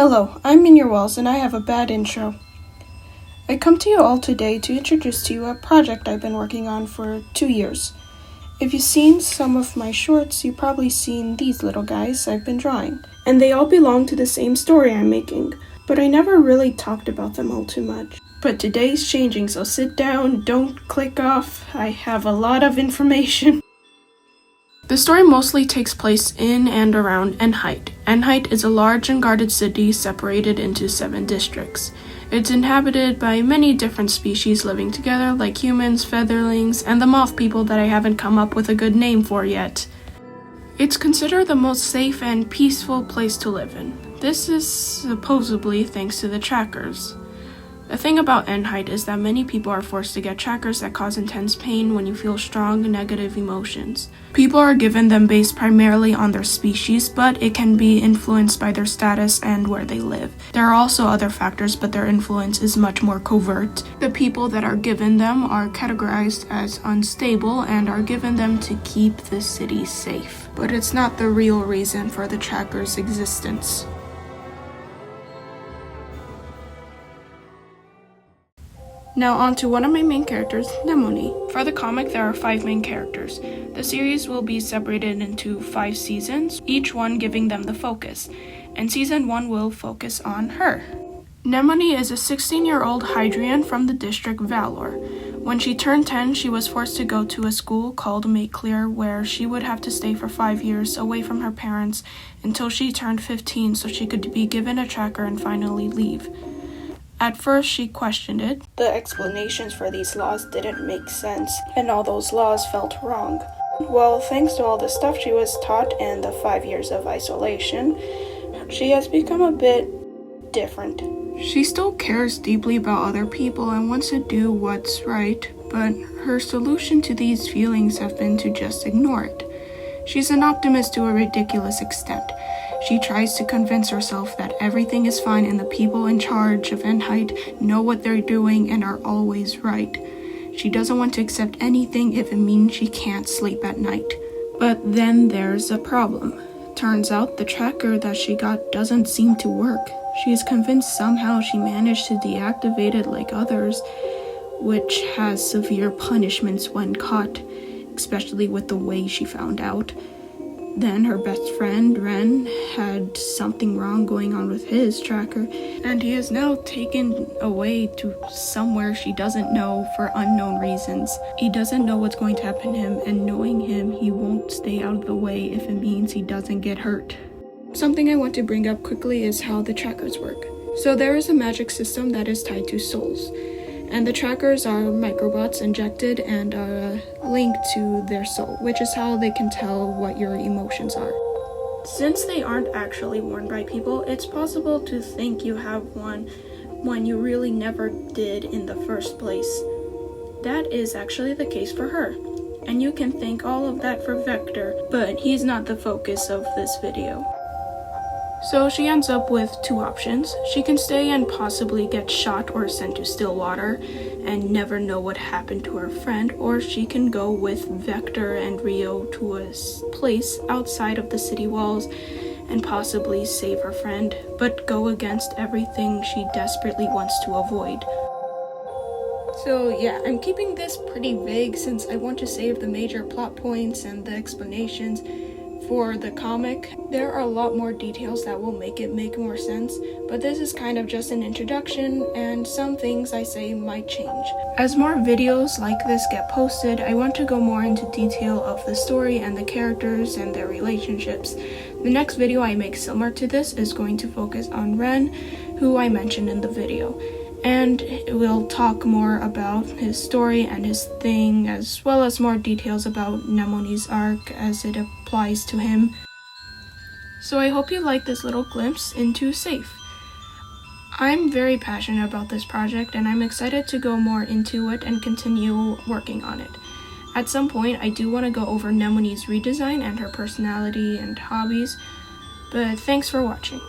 Hello, I'm Minyer Wells, and I have a bad intro. I come to you all today to introduce to you a project I've been working on for 2 years. If you've seen some of my shorts, you've probably seen these little guys I've been drawing, and they all belong to the same story I'm making, but I never really talked about them all too much. But today's changing, so sit down, don't click off, I have a lot of information. The story mostly takes place in and around Enheit. Enheit is a large and guarded city separated into 7 districts. It's inhabited by many different species living together, like humans, featherlings, and the moth people that I haven't come up with a good name for yet. It's considered the most safe and peaceful place to live in. This is supposedly thanks to the trackers. The thing about Enheit is that many people are forced to get trackers that cause intense pain when you feel strong negative emotions. People are given them based primarily on their species, but it can be influenced by their status and where they live. There are also other factors, but their influence is much more covert. The people that are given them are categorized as unstable and are given them to keep the city safe. But it's not the real reason for the trackers' existence. Now on to one of my main characters, Nemone. For the comic, there are 5 main characters. The series will be separated into 5 seasons, each one giving them the focus, and season 1 will focus on her. Nemone is a 16-year-old Hydrian from the district Valor. When she turned 10, she was forced to go to a school called MakeClear, where she would have to stay for 5 years away from her parents until she turned 15 so she could be given a tracker and finally leave. At first, she questioned it. The explanations for these laws didn't make sense, and all those laws felt wrong. Well, thanks to all the stuff she was taught and the 5 years of isolation, she has become a bit different. She still cares deeply about other people and wants to do what's right, but her solution to these feelings have been to just ignore it. She's an optimist to a ridiculous extent. She tries to convince herself that everything is fine and the people in charge of Enheit know what they're doing and are always right. She doesn't want to accept anything if it means she can't sleep at night. But then there's a problem. Turns out the tracker that she got doesn't seem to work. She is convinced somehow she managed to deactivate it like others, which has severe punishments when caught, especially with the way she found out. Then her best friend, Ren, had something wrong going on with his tracker, and he is now taken away to somewhere she doesn't know for unknown reasons. He doesn't know what's going to happen to him, and knowing him, he won't stay out of the way if it means he doesn't get hurt. Something I want to bring up quickly is how the trackers work. So there is a magic system that is tied to souls, and the trackers are microbots injected and are linked to their soul, which is how they can tell what your emotions are. Since they aren't actually worn by people, it's possible to think you have one when you really never did in the first place. That is actually the case for her, and you can thank all of that for Vector, but he's not the focus of this video. So she ends up with 2 options. She can stay and possibly get shot or sent to Stillwater and never know what happened to her friend, or she can go with Vector and Rio to a place outside of the city walls and possibly save her friend, but go against everything she desperately wants to avoid. So yeah, I'm keeping this pretty vague since I want to save the major plot points and the explanations for the comic. There are a lot more details that will make it make more sense, but this is kind of just an introduction, and some things I say might change. As more videos like this get posted, I want to go more into detail of the story and the characters and their relationships. The next video I make similar to this is going to focus on Ren, who I mentioned in the video, and we'll talk more about his story and his thing, as well as more details about Nemone's arc as it applies to him. So I hope you like this little glimpse into Safe. I'm very passionate about this project, and I'm excited to go more into it and continue working on it. At some point, I do want to go over Nemone's redesign and her personality and hobbies, but thanks for watching.